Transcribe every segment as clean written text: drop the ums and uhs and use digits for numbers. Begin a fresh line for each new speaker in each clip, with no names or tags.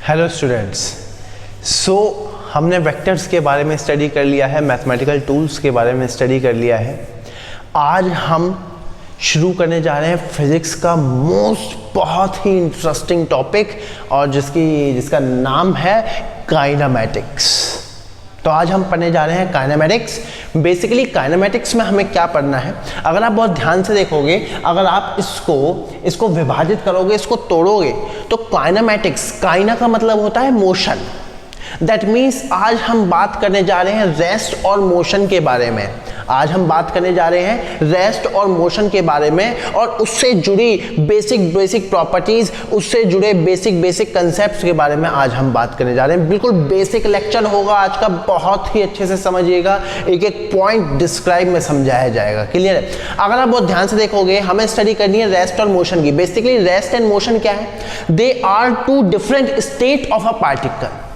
Hello students. हमने vectors के बारे में स्टडी कर लिया है, मैथमेटिकल टूल्स के बारे में स्टडी कर लिया है। आज हम शुरू करने जा रहे हैं फिजिक्स का बहुत ही इंटरेस्टिंग टॉपिक और जिसका नाम है काइनेमैटिक्स। तो आज हम पढ़ने जा रहे हैं काइनेमैटिक्स। बेसिकली काइनेमैटिक्स में हमें क्या पढ़ना है, अगर आप बहुत ध्यान से देखोगे, अगर आप इसको विभाजित करोगे, इसको तोड़ोगे, तो काइनेमैटिक्स, काइना का मतलब होता है मोशन। दैट मीन्स आज हम बात करने जा रहे हैं रेस्ट और मोशन के बारे में। आज हम बात करने जा रहे हैं रेस्ट और मोशन के बारे में और उससे जुड़ी बेसिक प्रॉपर्टीज, उससे जुड़े बेसिक कंसेप्ट्स के बारे में आज हम बात करने जा रहे हैं। बिल्कुल बेसिक लेक्चर होगा आज का, बहुत ही अच्छे से समझिएगा, एक एक पॉइंट डिस्क्राइब में समझाया जाएगा। क्लियर है? अगर आप बहुत ध्यान से देखोगे, हमें स्टडी करनी है रेस्ट और मोशन की। बेसिकली रेस्ट एंड मोशन क्या है? They are two different state of a particle.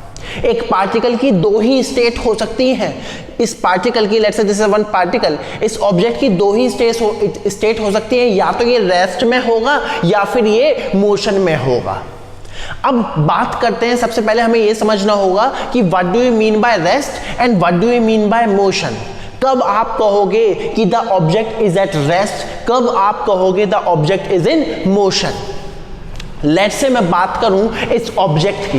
एक पार्टिकल की दो ही स्टेट हो सकती हैं। इस पार्टिकल की, let's say this is one particle, इस ऑब्जेक्ट की दो ही स्टेट हो सकती है, या तो ये रेस्ट में होगा या फिर ये मोशन में होगा। अब बात करते हैं, सबसे पहले हमें ये समझना होगा कि what do you mean by rest and what do you mean by motion. कब आप कहोगे कि the object is at rest, कब आप कहोगे the object is in motion. Let's say मैं बात करूं इस ऑब्जेक्ट की,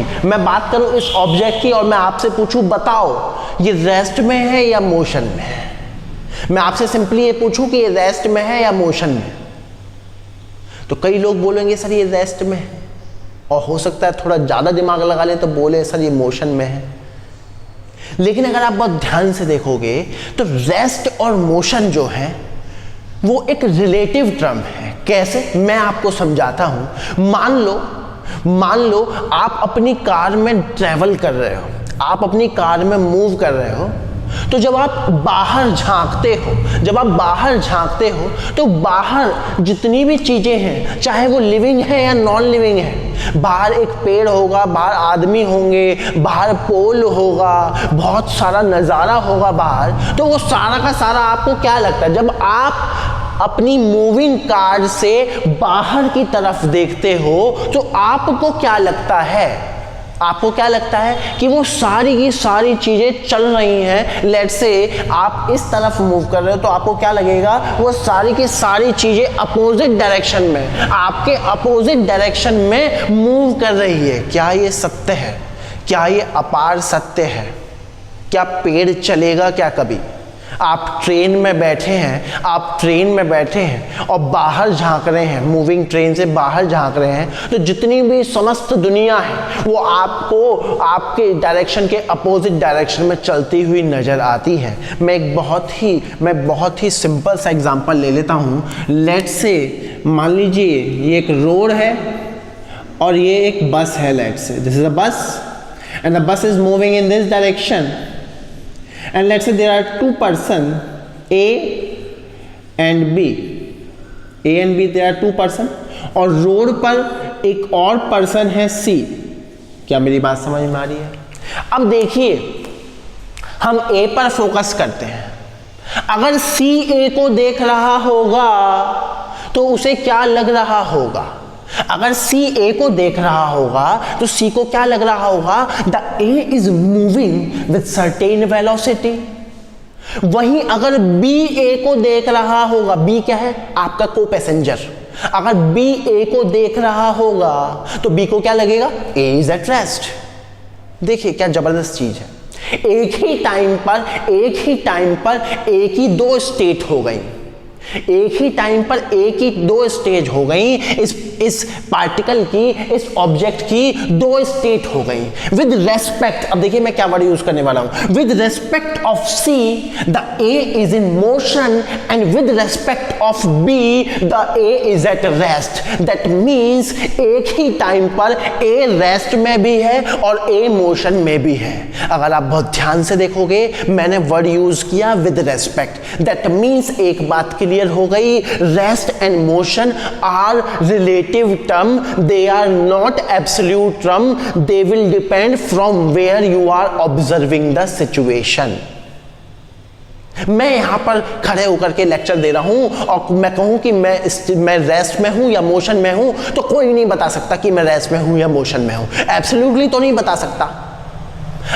और मैं आपसे पूछूं बताओ ये रेस्ट में है या मोशन में है। मैं आपसे सिंपली ये पूछूं कि ये रेस्ट में है या मोशन में, तो कई लोग बोलेंगे सर ये रेस्ट में है, और हो सकता है थोड़ा ज्यादा दिमाग लगा ले तो बोले सर ये मोशन में है। लेकिन अगर आप बहुत ध्यान से देखोगे तो रेस्ट और मोशन जो है वो एक रिलेटिव टर्म है। कैसे? मैं आपको समझाता हूं। मान लो आप अपनी कार में ट्रैवल कर रहे हो, आप अपनी कार में मूव कर रहे हो, तो जब आप बाहर झांकते हो तो बाहर जितनी भी चीजें हैं, चाहे वो लिविंग है या नॉन लिविंग है, बाहर एक पेड़ होगा, बाहर आदमी होंगे, बाहर पोल होगा, बहुत सारा नज़ारा होगा बाहर, तो वो सारा का सारा आपको क्या लगता है? जब आप अपनी मूविंग कार से बाहर की तरफ देखते हो तो आपको क्या लगता है? आपको क्या लगता है कि वो सारी की सारी चीजें चल रही हैं। लेट्स से आप इस तरफ मूव कर रहे हो तो आपको क्या लगेगा? वो सारी की सारी चीजें अपोजिट डायरेक्शन में, आपके अपोजिट डायरेक्शन में मूव कर रही है। क्या ये सत्य है? क्या ये अपार सत्य है? क्या पेड़ चलेगा क्या कभी? आप ट्रेन में बैठे हैं और बाहर झांक रहे हैं, मूविंग ट्रेन से बाहर झांक रहे हैं, तो जितनी भी समस्त दुनिया है वो आपको आपके डायरेक्शन के अपोजिट डायरेक्शन में चलती हुई नजर आती है। मैं बहुत ही सिंपल सा एग्जांपल ले लेता हूँ। लेट्स से मान लीजिए ये एक रोड है और ये एक बस है। लेट्स से दिस इज अ बस and the bus is moving in this direction. And let's say there are two person A and B. A and B, there are two person, और रोड पर एक और पर्सन है C। क्या मेरी बात समझ में आ रही है? अब देखिए, हम A पर फोकस करते हैं। अगर C A को देख रहा होगा तो उसे क्या लग रहा होगा? अगर C A को देख रहा होगा तो C को क्या लग रहा होगा? The A is moving with certain velocity। वहीं अगर B A को देख रहा होगा, B क्या है? आपका को पैसेंजर। अगर B A को देख रहा होगा तो B को क्या लगेगा? A is at rest। देखिए क्या जबरदस्त चीज है। एक ही टाइम पर एक ही दो स्टेट हो गई, एक ही टाइम पर एक ही दो स्टेज हो गई। इस पार्टिकल की, इस ऑब्जेक्ट की दो स्टेट हो गई विद रेस्पेक्ट। अब देखिए मैं क्या वर्ड यूज करने वाला हूं। With respect of see the A is in motion and with respect of be the A is at rest. That means एक ही टाइम पर ए रेस्ट में भी है और ए मोशन में भी है। अगर आप बहुत ध्यान से देखोगे, मैंने वर्ड यूज किया विद रेस्पेक्ट। दैट मीन्स एक बात क्लियर हो गई, rest and motion are relative term, they are not absolute term, they will depend from where you are observing the situation. मैं यहाँ पर खड़े होकर के लेक्चर दे रहा हूँ और मैं कहूँ कि मैं रेस्ट में हूँ या मोशन में हूँ, तो कोई नहीं बता सकता कि मैं रेस्ट में हूँ या मोशन में हूँ। एब्सोल्युटली तो नहीं बता सकता।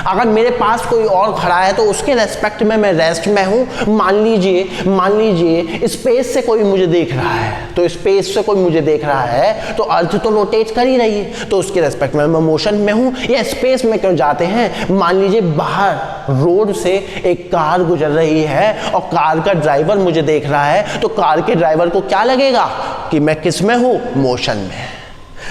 अगर मेरे पास कोई और खड़ा है तो उसके रेस्पेक्ट में मैं रेस्ट में हूँ। मान लीजिए स्पेस से कोई मुझे देख रहा है, तो स्पेस से कोई मुझे देख रहा है तो अर्थ तो रोटेट कर ही रही है, तो उसके रेस्पेक्ट में मैं मोशन में हूँ। या स्पेस में क्यों जाते हैं, मान लीजिए बाहर रोड से एक कार गुजर रही है और कार का ड्राइवर मुझे देख रहा है, तो कार के ड्राइवर को क्या लगेगा कि मैं किस में हूँ, मोशन में।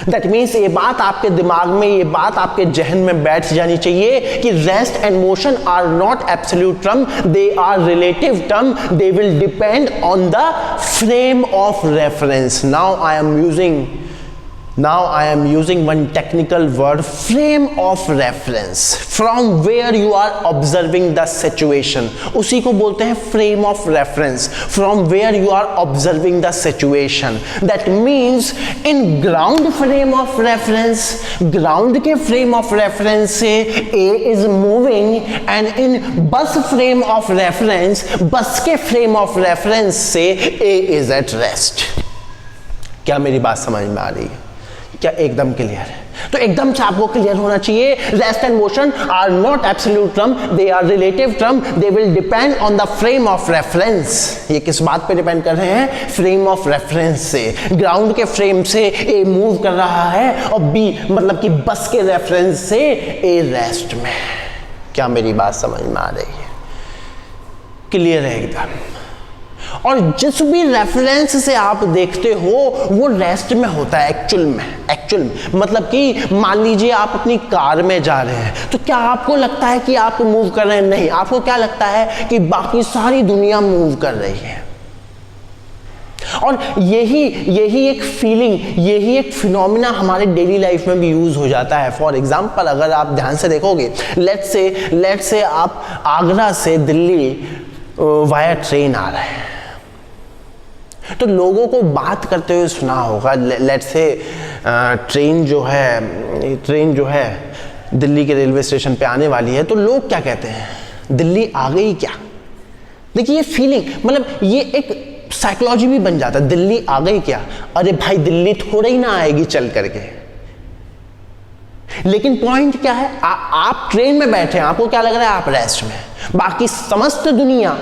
दैट मीन्स ये बात आपके दिमाग में, ये बात आपके जहन में बैठ जानी चाहिए कि rest and motion are not absolute term, they are relative term, they will depend on the frame of reference. Now I am using one technical word, frame of reference, from where you are observing the situation, उसी को बोलते हैं frame of reference, from where you are observing the situation. That means in ground frame of reference, ground के frame of reference से A is moving, and in bus frame of reference, bus के frame of reference से A is at rest. क्या मेरी बात समझ में आ रही है? क्या एकदम क्लियर है? तो एकदम से आपको क्लियर होना चाहिए, rest and motion are not absolute term, they are relative term, they will depend on the frame of reference. ये किस बात पे डिपेंड कर रहे हैं? फ्रेम ऑफ रेफरेंस से। ग्राउंड के फ्रेम से ए मूव कर रहा है और बी मतलब कि बस के रेफरेंस से ए रेस्ट में। क्या मेरी बात समझ में आ रही है? क्लियर है एकदम। और जिस भी रेफरेंस से आप देखते हो वो रेस्ट में होता है एक्चुअल में मतलब कि मान लीजिए आप अपनी कार में जा रहे हैं, तो क्या आपको लगता है कि आप मूव कर रहे हैं? नहीं, आपको क्या लगता है कि बाकी सारी दुनिया मूव कर रही है। और यही एक फीलिंग, यही एक फिनोमिना हमारे डेली लाइफ में भी यूज हो जाता है। फॉर एग्जांपल अगर आप ध्यान से देखोगे, लेट्स से आप आगरा से दिल्ली वाया ट्रेन आ रहे हैं, तो लोगों को बात करते हुए सुना होगा। लेट्स से ट्रेन जो है दिल्ली के रेलवे स्टेशन पे आने वाली है, तो लोग क्या कहते हैं? दिल्ली आ गई क्या? देखिए ये फीलिंग, मतलब ये एक साइकोलॉजी भी बन जाता है। दिल्ली आ गई क्या? अरे भाई दिल्ली थोड़ा ही ना आएगी चल करके। लेकिन पॉइंट क्या है? आप ट्रेन में बैठे हैं, आपको क्या लग रहा है? आप रेस्ट में, बाकी समस्त दुनिया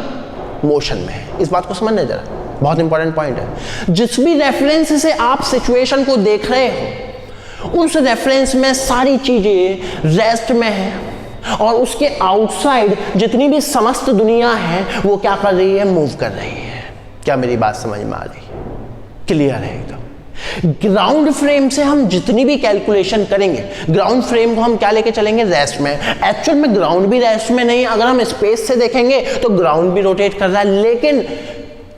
मोशन में है। इस बात को समझने जरा, बहुत इंपॉर्टेंट पॉइंट है। जिस भी रेफरेंस से आप सिचुएशन को देख रहे हो, उस रेफरेंस में सारी चीजें रेस्ट में है और उसके आउटसाइड जितनी भी समस्त दुनिया है वो क्या कर रही है? मूव कर रही है। क्या मेरी बात समझ में आ रही है? क्लियर है एकदम। ग्राउंड फ्रेम से हम जितनी भी कैलकुलेशन करेंगे, ग्राउंड फ्रेम को हम क्या लेके चलेंगे? रेस्ट में। एक्चुअल में ग्राउंड भी रेस्ट में नहीं, अगर हम स्पेस से देखेंगे तो ग्राउंड भी रोटेट कर रहा है, लेकिन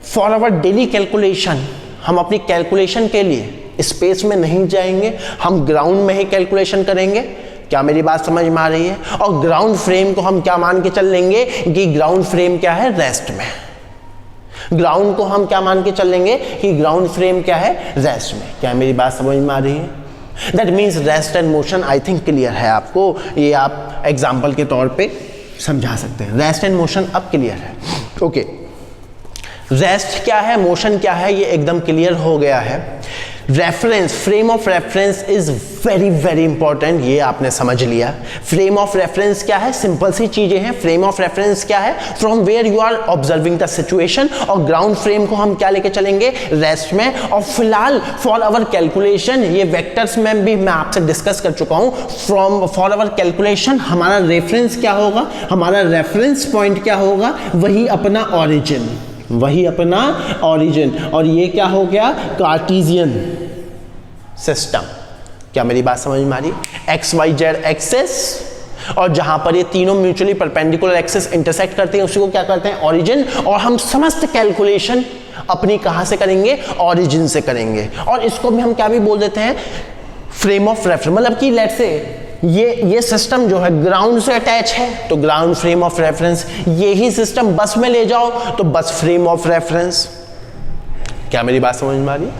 फॉर आवर डेली कैलकुलेशन हम अपनी कैलकुलेशन के लिए स्पेस में नहीं जाएंगे, हम ग्राउंड में ही कैलकुलेशन करेंगे। क्या मेरी बात समझ में आ रही है? और ग्राउंड फ्रेम को हम क्या मान के चल लेंगे कि ग्राउंड फ्रेम क्या है? रेस्ट में। ग्राउंड को हम क्या मान के चल लेंगे कि ग्राउंड फ्रेम क्या है? रेस्ट में। क्या मेरी बात समझ में आ रही है? That means rest and motion I think clear है आपको। ये आप एग्जाम्पल के तौर पे समझा सकते हैं। रेस्ट एंड मोशन अब क्लियर है। ओके, रेस्ट क्या है, मोशन क्या है, ये एकदम क्लियर हो गया है। Reference, frame of reference is very very important, ये आपने समझ लिया। फ्रेम ऑफ रेफरेंस क्या है? सिंपल सी चीजें हैं। फ्रेम ऑफ रेफरेंस क्या है? From where you are observing the situation. और ग्राउंड फ्रेम को हम क्या लेके चलेंगे? रेस्ट में। और फिलहाल फॉर आवर कैलकुलेशन, ये वेक्टर्स में भी मैं आपसे डिस्कस कर चुका हूं। फॉर आवर कैलकुलेशन हमारा रेफरेंस क्या होगा? हमारा रेफरेंस पॉइंट क्या होगा? वही अपना ऑरिजिन, और ये क्या हो गया? Cartesian system. क्या मेरी बात समझ में आ रही? एक्स वाई जेड एक्सेस, और जहां पर ये तीनों म्यूचुअली परपेंडिकुलर एक्सेस इंटरसेक्ट करते हैं उसी को क्या करते हैं? ऑरिजिन। और हम समस्त कैलकुलेशन अपनी कहां से करेंगे? ऑरिजिन से करेंगे। और इसको भी हम क्या भी बोल देते हैं? Frame of reference. मतलब कि लेट्स से ये सिस्टम जो है ग्राउंड से अटैच है तो ग्राउंड फ्रेम ऑफ रेफरेंस, यही सिस्टम बस में ले जाओ तो बस फ्रेम ऑफ रेफरेंस। क्या मेरी बात समझ में आ रही है?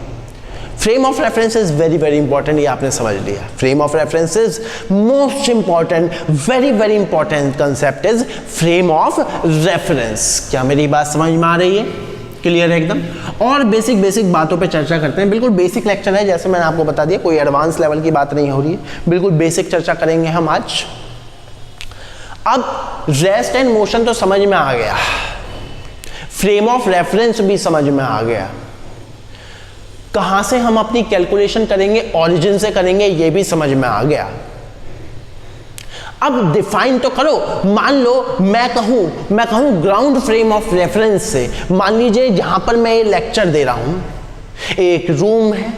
Frame of reference is very very important, ये आपने समझ लिया। Frame of reference is most important, very very important concept is frame of reference. क्या मेरी बात समझ में आ रही है? क्लियर है एकदम। और बेसिक बेसिक बातों पे चर्चा करते हैं। बिल्कुल बेसिक लेक्चर है, जैसे मैंने आपको बता दिया, कोई एडवांस लेवल की बात नहीं हो रही है, बिल्कुल बेसिक चर्चा करेंगे हम आज। अब रेस्ट एंड मोशन तो समझ में आ गया, फ्रेम ऑफ रेफरेंस भी समझ में आ गया, कहां से हम अपनी कैलकुलेशन करेंगे, ओरिजिन से करेंगे, ये भी समझ में आ गया। अब डिफाइन तो करो। मान लो मैं कहूं ग्राउंड फ्रेम ऑफ रेफरेंस से, मान लीजिए जहां पर मैं ये लेक्चर दे रहा हूं, एक रूम है,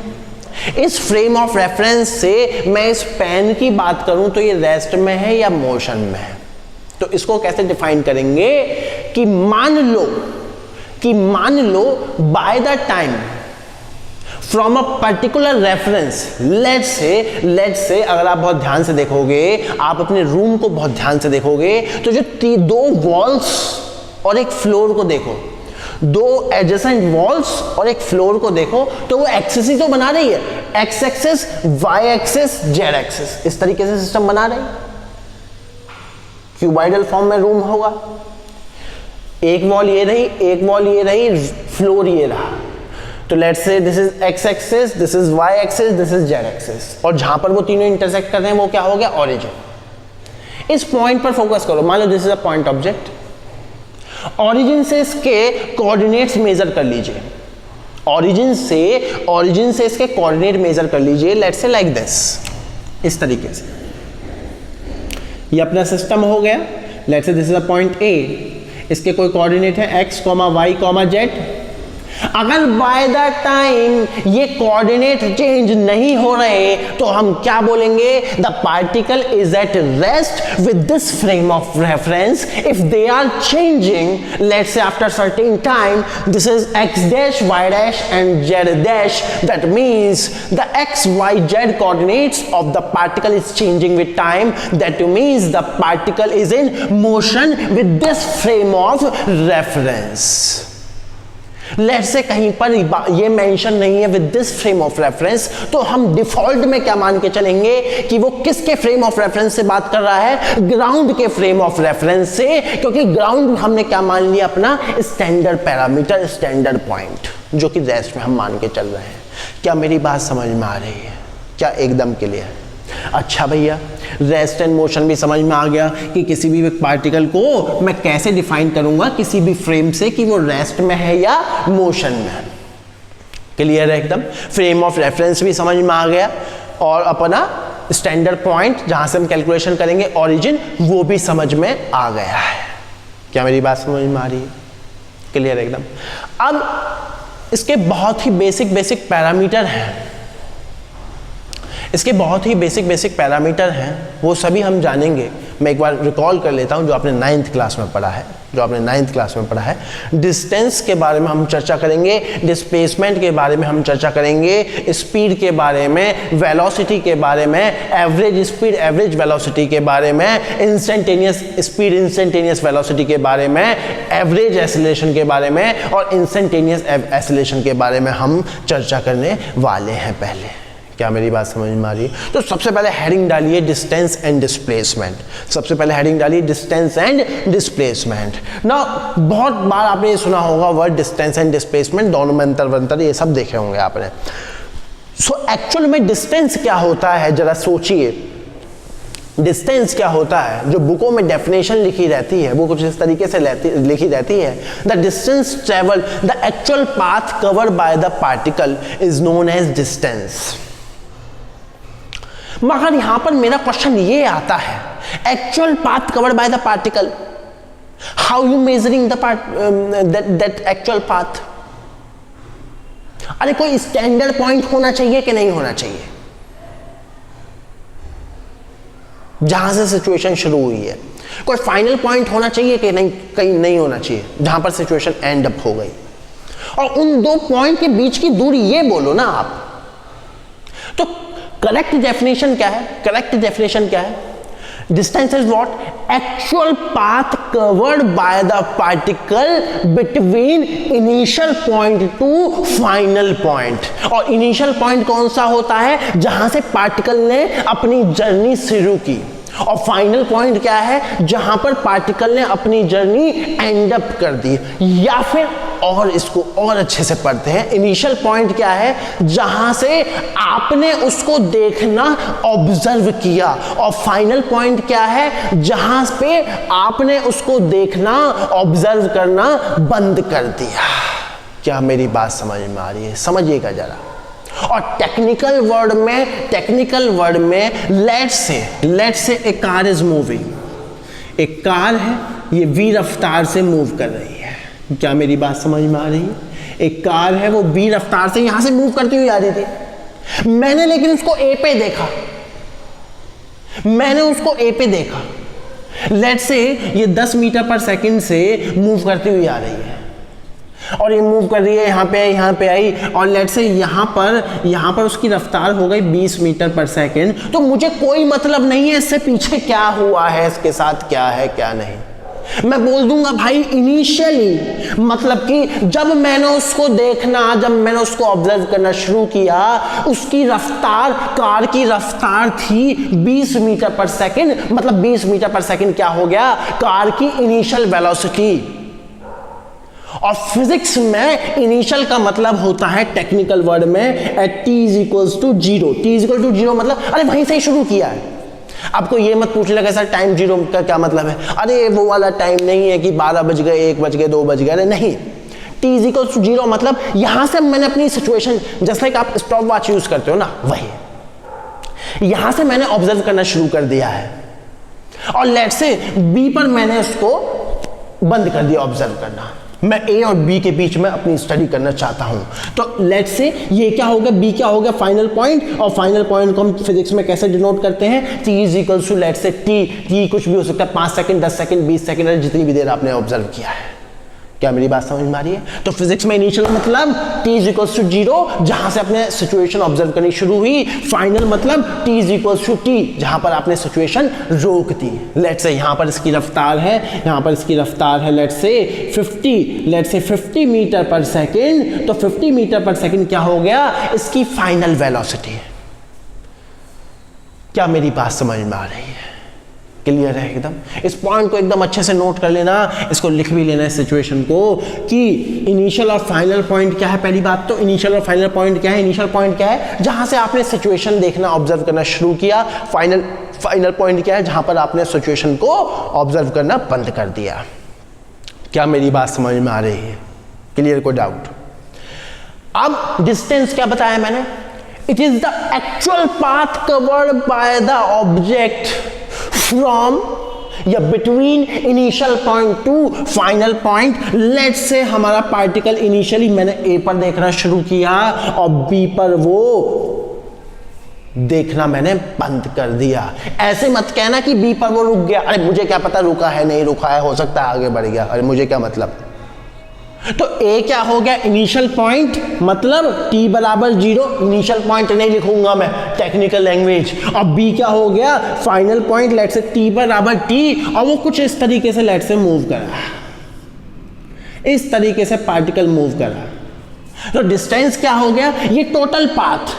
इस फ्रेम ऑफ रेफरेंस से मैं इस पेन की बात करूं तो ये रेस्ट में है या मोशन में है। तो इसको कैसे डिफाइन करेंगे कि मान लो by the time from a particular reference, let's say अगर आप बहुत ध्यान से देखोगे, आप अपने रूम को बहुत ध्यान से देखोगे, तो जो दो वॉल्स और एक फ्लोर को देखो, दो एडजेसेंट वॉल्स और एक फ्लोर को देखो, तो वो एक्सिस ही तो बना रही है, x axis, y axis, z axis, इस तरीके से सिस्टम बना रही है। क्यूबॉइडल फॉर्म में रूम होगा, एक वॉल ये रही, एक वॉल ये रही, फ्लोर ये रहा, तो let's say this is x axis, this is y axis, this is z axis, और जहां पर वो तीनों इंटरसेक्ट कर रहे हैं वो क्या हो गया, ओरिजिन। इस पॉइंट पर फोकस करो, मान लो this is a point object, origin से इसके कोऑर्डिनेट्स मेजर कर लीजिए, ओरिजिन से इसके कोऑर्डिनेट मेजर कर लीजिए, लेट्स से लाइक दिस, इस तरीके से ये अपना सिस्टम हो गया। Let's say this is a point A, इसके कोई कोऑर्डिनेट है x, y, z। अगर बाय द टाइम ये कोऑर्डिनेट चेंज नहीं हो रहे तो हम क्या बोलेंगे, the particle is at rest with this frame of reference. If they are changing, let's say after certain time, this is x dash, y dash and z dash, that means the x, y, z coordinates of the particle is changing with time, that means the particle is in motion with this frame of reference। Let's say कहीं पर ये mention नहीं है with this frame of reference, तो हम default में क्या मान के चलेंगे कि वो किसके फ्रेम ऑफ रेफरेंस से बात कर रहा है, ग्राउंड के फ्रेम ऑफ रेफरेंस से, क्योंकि ग्राउंड हमने क्या मान लिया, अपना स्टैंडर्ड पैरामीटर, स्टैंडर्ड पॉइंट, जो कि रेस्ट में हम मान के चल रहे हैं। क्या मेरी बात समझ में आ रही है? क्या एकदम क्लियर है? अच्छा भैया, रेस्ट एंड मोशन भी समझ में आ गया कि किसी भी पार्टिकल को मैं कैसे डिफाइन करूंगा किसी भी फ्रेम से कि वो रेस्ट में है या मोशन में है। क्लियर है एकदम? फ्रेम ऑफ रेफरेंस भी समझ में आ गया, और अपना स्टैंडर्ड पॉइंट जहां से हम कैलकुलेशन करेंगे ओरिजिन, वो भी समझ में आ गया है। क्या मेरी बात समझ में आ रही है? क्लियर है एकदम। अब इसके बहुत ही बेसिक पैरामीटर हैं, इसके बहुत ही बेसिक पैरामीटर हैं, वो सभी हम जानेंगे। मैं एक बार रिकॉल कर लेता हूं जो आपने 9th क्लास में पढ़ा है, डिस्टेंस के बारे में हम चर्चा करेंगे, डिस्प्लेसमेंट के बारे में हम चर्चा करेंगे, स्पीड के बारे में, वेलोसिटी के बारे में, एवरेज स्पीड, एवरेज वेलोसिटी के बारे में, इंस्टेंटेनियस स्पीड, इंस्टेंटेनियस वेलोसिटी के बारे में, एवरेज एक्सेलरेशन के बारे में, और इंस्टेंटेनियस एक्सेलरेशन के बारे में हम चर्चा करने वाले हैं पहले। क्या मेरी बात समझ में आ रही है? तो सबसे पहले हेडिंग डालिए डिस्टेंस एंड डिस्प्लेसमेंट। सबसे पहले हेडिंग डालिए डिस्टेंस एंड डिस्प्लेसमेंट। ना बहुत बार आपने ये सुना होगा वर्ड डिस्टेंस एंड डिस्प्लेसमेंट, दोनों में अंतर ये सब देखे होंगे आपने। सो एक्चुअल में डिस्टेंस क्या होता है, जरा सोचिए। डिस्टेंस क्या होता है? जो बुकों में डेफिनेशन लिखी रहती है वो कुछ इस तरीके से लिखी रहती है, the distance travel, the actual path covered by the particle is known as distance. मगर यहां पर मेरा क्वेश्चन ये आता है, actual path covered by the particle, how you measuring that actual path? अरे कोई स्टैंडर्ड पॉइंट होना चाहिए कि नहीं होना चाहिए जहां से सिचुएशन शुरू हुई है? कोई फाइनल पॉइंट होना चाहिए कि नहीं, कहीं नहीं होना चाहिए जहां पर सिचुएशन एंड अप हो गई? और उन दो पॉइंट के बीच की दूरी ये बोलो ना आप। तो करेक्ट डेफिनेशन क्या है? Distance is what? Actual path covered by the particle between initial point to final point. और initial point कौन सा होता है? जहां से पार्टिकल ने अपनी जर्नी शुरू की, और फाइनल पॉइंट क्या है? जहां पर पार्टिकल ने अपनी जर्नी एंड अप कर दी। या फिर और इसको और अच्छे से पढ़ते हैं, इनिशियल पॉइंट क्या है? जहां से आपने उसको देखना ऑब्जर्व किया, और फाइनल पॉइंट क्या है? जहां पे आपने उसको देखना ऑब्जर्व करना बंद कर दिया। क्या मेरी बात समझ में आ रही है? समझिएगा जरा। और टेक्निकल वर्ड में let's say A car is moving. एक कार है, ये वी रफ्तार से मूव कर रही है। क्या मेरी बात समझ में आ रही है? एक कार है, वो वी रफ्तार से यहां से मूव करती हुई आ रही थी। मैंने लेकिन उसको ए पे देखा। लेट्स से ये 10 मीटर पर सेकंड से मूव करती हुई आ रही है, और ये मूव कर रही है, यहाँ पे आई, और लेट से यहाँ पर उसकी रफ्तार हो गई 20 मीटर पर सेकेंड। तो मुझे कोई मतलब नहीं है इससे पीछे क्या हुआ है, इसके साथ क्या है क्या नहीं। मैं बोल दूंगा भाई इनिशियली, मतलब कि जब मैंने उसको देखना, जब मैंने उसको ऑब्जर्व करना शुरू किया, उसकी रफ्तार, कार की रफ्तार थी 20 मीटर पर सेकेंड। मतलब 20 मीटर पर सेकेंड क्या हो गया? कार की इनिशियल वेलोसिटी। और फिजिक्स में इनिशियल का मतलब होता है टेक्निकल वर्ड में at t is equals to 0। t is equal to 0 मतलब अरे वहीं से ही शुरू किया है। आपको ये मत पूछ लेगा सर टाइम 0 का क्या मतलब है? अरे वो वाला टाइम नहीं है कि 12 बज गए, 1 बज गए, 2 बज गए, अरे नहीं। t इज इक्वल्स टू 0 मतलब यहां से मैंने अपनी सिचुएशन, जैसे लाइक आप स्टॉप वॉच यूज करते हो ना, वही यहां से मैंने ऑब्जर्व करना शुरू कर दिया है, और लेट से b पर मैंने उसको बंद कर दिया ऑब्जर्व करना। मैं ए और बी के बीच में अपनी स्टडी करना चाहता हूं, तो लेट से ये क्या हो गया? बी क्या हो गया? Final point. और फाइनल पॉइंट को हम फिजिक्स में कैसे डिनोट करते हैं? T is equal to let say t कुछ भी हो सकता है, 5 सेकंड, 10 सेकंड, 20 सेकंड, जितनी भी देर आपने ऑब्जर्व किया है। क्या मेरी बात समझ में आ रही है? तो फिजिक्स में इनिशियल मतलब t इज इक्वल टू 0, जहां से आपने सिचुएशन ऑब्जर्व करनी शुरू हुई। फाइनल मतलब t is equal to t, जहां पर आपने सिचुएशन रोक दी। लेट्स से यहां पर इसकी रफ्तार है, लेट्स से 50 मीटर पर सेकेंड। तो 50 मीटर पर सेकेंड क्या हो गया? इसकी फाइनल वेलोसिटी। क्या मेरी बात समझ में आ रही है? क्लियर है एकदम? इस पॉइंट को एकदम अच्छे से नोट कर लेना, इसको लिख भी लेना इस सिचुएशन को कि इनिशियल और फाइनल पॉइंट क्या है। पहली बात तो इनिशियल और फाइनल पॉइंट क्या है? इनिशियल पॉइंट क्या है? जहां से आपने सिचुएशन देखना, ऑब्जर्व करना शुरू किया। फाइनल पॉइंट क्या है? जहां पर आपने सिचुएशन को ऑब्जर्व करना बंद कर दिया। क्या मेरी बात समझ में आ रही है? क्लियर? कोई डाउट? अब डिस्टेंस क्या बताया मैंने? It is the actual path covered by the object from या between initial point to final point. Let's say हमारा पार्टिकल इनिशियली मैंने ए पर देखना शुरू किया, और बी पर वो देखना मैंने बंद कर दिया। ऐसे मत कहना कि बी पर वो रुक गया, अरे मुझे क्या पता रुका है नहीं रुका है, हो सकता है आगे बढ़ गया, अरे मुझे क्या मतलब। तो ए क्या हो गया? इनिशियल पॉइंट, मतलब t बराबर 0, इनिशियल पॉइंट नहीं लिखूंगा मैं टेक्निकल लैंग्वेज। और b क्या हो गया? Final point. लेट से t बराबर t, और वो कुछ इस तरीके से लेट से मूव करा, इस तरीके से पार्टिकल मूव करा। तो डिस्टेंस क्या हो गया? ये टोटल पाथ,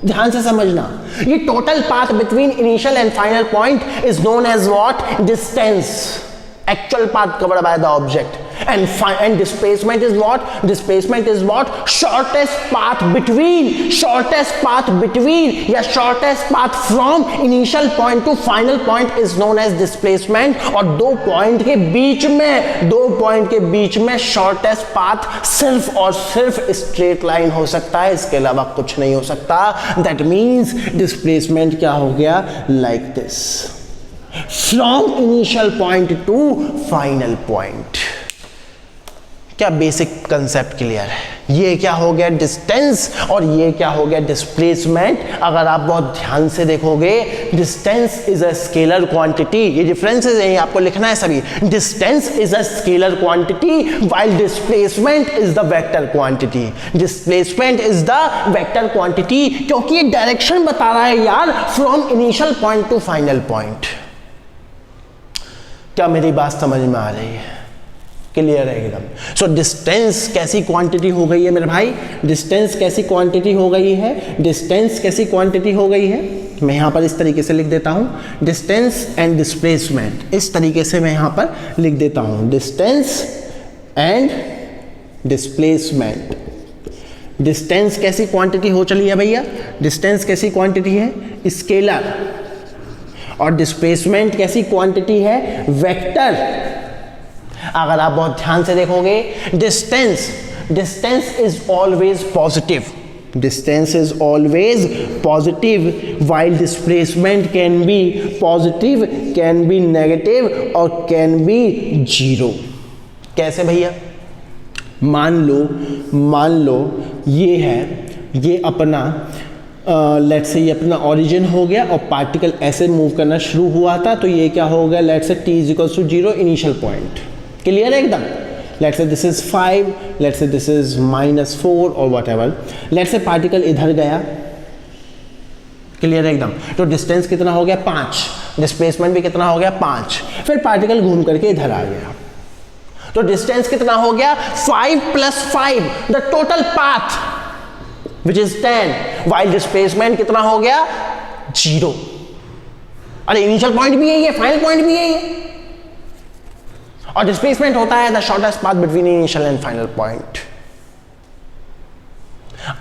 ध्यान से समझना, ये total path between initial and final point is known as what? Distance. Actual path covered by the object, and displacement is what? Displacement is what? Shortest path between या shortest path from initial point to final point is known as displacement। और दो point के बीच में shortest path सिर्फ और सिर्फ straight line हो सकता है, इसके अलावा कुछ नहीं हो सकता। That means displacement क्या हो गया? Like this, from initial point to final point। क्या बेसिक कंसेप्ट क्लियर है? ये क्या हो गया? डिस्टेंस, और ये क्या हो गया? डिस्प्लेसमेंट। अगर आप बहुत ध्यान से देखोगे, distance is a scalar quantity, ये डिफरेंसेस हैं, आपको लिखना है सभी। Distance is a scalar quantity while displacement is the vector quantity. Displacement is the vector quantity, क्योंकि ये डायरेक्शन बता रहा है यार, from initial point to final point. क्या मेरी बात समझ में आ रही है? क्लियर है एकदम? सो डिस्टेंस कैसी क्वांटिटी हो गई है मेरे भाई? डिस्टेंस कैसी क्वांटिटी हो गई है? डिस्टेंस कैसी क्वांटिटी हो गई है? मैं यहाँ पर इस तरीके से लिख देता हूँ, डिस्टेंस एंड डिस्प्लेसमेंट, इस तरीके से मैं यहाँ पर लिख देता हूँ, डिस्टेंस एंड डिस्प्लेसमेंट। डिस्टेंस कैसी क्वांटिटी हो चली है भैया? डिस्टेंस कैसी क्वांटिटी है? स्केलर। और डिस्प्लेसमेंट कैसी क्वांटिटी है? वेक्टर। अगर आप बहुत ध्यान से देखोगे, distance is always positive, distance is always positive, while displacement can be positive, can be negative और can be zero। कैसे भैया? मान लो ये है, ये अपना लेट्स से ये अपना ओरिजिन हो गया और पार्टिकल ऐसे मूव करना शुरू हुआ था, तो ये क्या हो गया? Let's say t equals to 0 initial point. Clear है एकदम? Let's say this is 5, let's say this is -4 और whatever. Let's say particle इधर गया। क्लियर है एकदम? तो डिस्टेंस कितना हो गया? 5। डिस्प्लेसमेंट भी कितना हो गया? 5। फिर पार्टिकल घूम करके इधर आ गया, तो डिस्टेंस कितना हो गया? 5 + 5, the total path which is 10, while displacement कितना हो गया? 0। अरे इनिशियल पॉइंट भी यही है, फाइनल पॉइंट भी यही है, और डिस्प्लेसमेंट होता है the shortest path between initial and final point.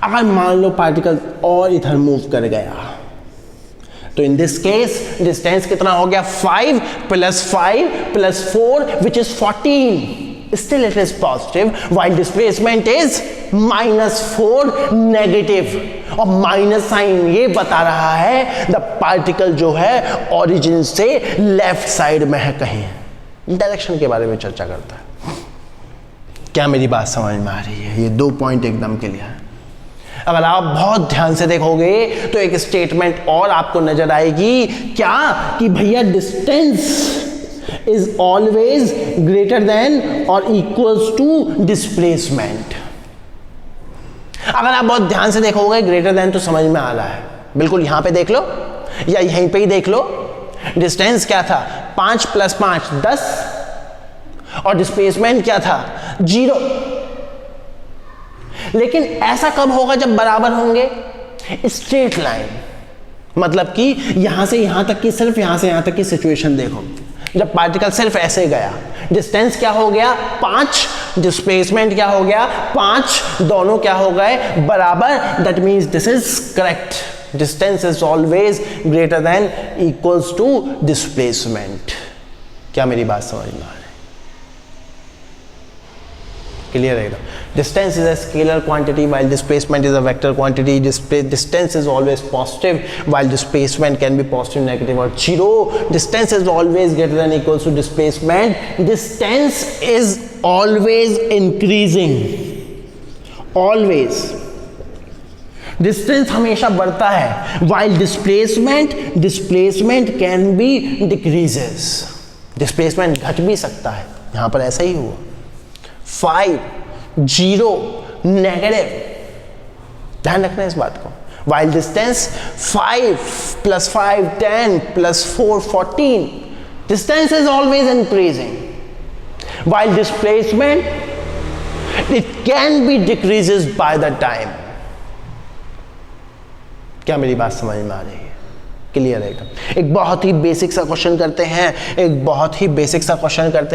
अगर मान लो पार्टिकल और इधर मूव कर गया, तो इन दिस केस डिस्टेंस कितना हो गया? 5 + 5 + 4 which is 14। Still it is positive, while displacement is -4 negative. और माइनस साइन ये बता रहा है द पार्टिकल जो है ओरिजिन से लेफ्ट साइड में है, कहीं डायरेक्शन के बारे में चर्चा करता है। क्या मेरी बात समझ में आ रही है? ये 2 पॉइंट एकदम क्लियर है। अगर आप बहुत ध्यान से देखोगे तो एक स्टेटमेंट और आपको नजर आएगी, क्या? कि भैया distance is always greater than or equals to displacement। अगर आप बहुत ध्यान से देखोगे ग्रेटर देन तो समझ में आ रहा है, बिल्कुल यहां पे देख लो या यहीं पे ही देख लो। डिस्टेंस क्या था? 5 + 5 10, और डिस्प्लेसमेंट क्या था? 0। लेकिन ऐसा कब होगा? जब बराबर होंगे। स्ट्रेट लाइन, मतलब कि यहां से यहां तक की, सिर्फ यहां से यहां तक की सिचुएशन देखो। जब पार्टिकल सिर्फ ऐसे गया, डिस्टेंस क्या हो गया? 5, डिस्प्लेसमेंट क्या हो गया? 5, दोनों क्या हो गए? बराबर। That means this is correct. Distance is always greater than equals to displacement. क्या मेरी बात समझ में आ रही है? क्लियर है? Distance is a scalar quantity while displacement is a vector quantity. Distance is always positive while displacement can be positive, negative or 0. Distance is always greater than equals to displacement. Distance is always increasing. Always. Distance हमेशा बढ़ता है while displacement can be decreases. Displacement घट भी सकता है, यहाँ पर ऐसा ही हुआ। 5 0 नेगेटिव, ध्यान रखना इस बात को। while distance 5 + 5 10 + 4 14, distance is always increasing, while displacement it can be decreases by the time। क्या मेरी बात समझ में आ रही है? क्लियर है एकदम? एक बहुत ही बेसिक सा क्वेश्चन करते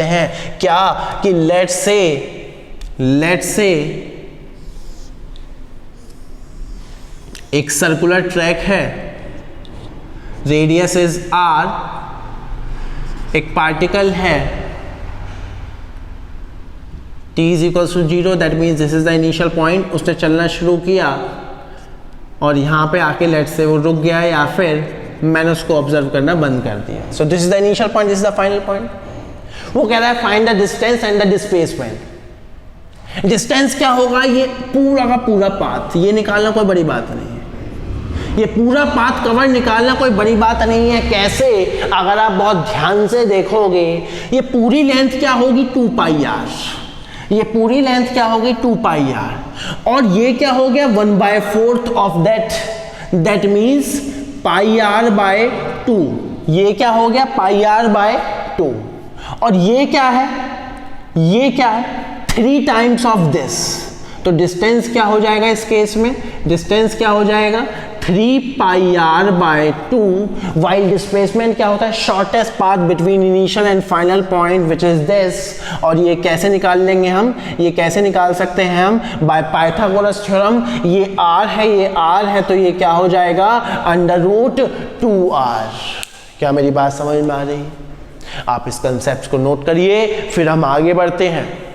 हैं, क्या कि लेट्स से एक सर्कुलर ट्रैक है, रेडियस इज r, एक पार्टिकल है, t = 0, that means this is the initial point. उसने चलना शुरू किया और यहाँ पे आके लेट्स से वो रुक गया, या फिर मैंने उसको ऑब्जर्व करना बंद कर दिया। So this is the initial point, this is the final point. वो कह रहा है find the distance and the displacement. Distance क्या होगा? ये पूरा का पूरा पाथ, ये निकालना कोई बड़ी बात नहीं है। ये पूरा पाथ कवर निकालना कोई बड़ी बात नहीं है। कैसे? अगर आप बहुत ध्यान से देखोगे, ये पूरी लेंथ क्या होगी? 2πr। ये पूरी लेंथ क्या होगी? 2πr। और ये क्या हो गया? 1/4 ऑफ दैट मीन्स πr/2। ये क्या हो गया? πr/2। और ये क्या है, ये क्या है, 3 टाइम्स ऑफ दिस। तो डिस्टेंस क्या हो जाएगा इस केस में, डिस्टेंस क्या हो जाएगा 3πr/2, वाइल डिस्प्लेसमेंट क्या होता है, shortest path between initial and final point which is this. और ये कैसे निकाल लेंगे हम, ये कैसे निकाल सकते हैं हम, बाय पाइथागोरस थ्योरम। ये r है, ये r है, तो ये क्या हो जाएगा √2r। क्या मेरी बात समझ में आ रही है? आप इस कंसेप्ट को नोट करिए, फिर हम आगे बढ़ते हैं।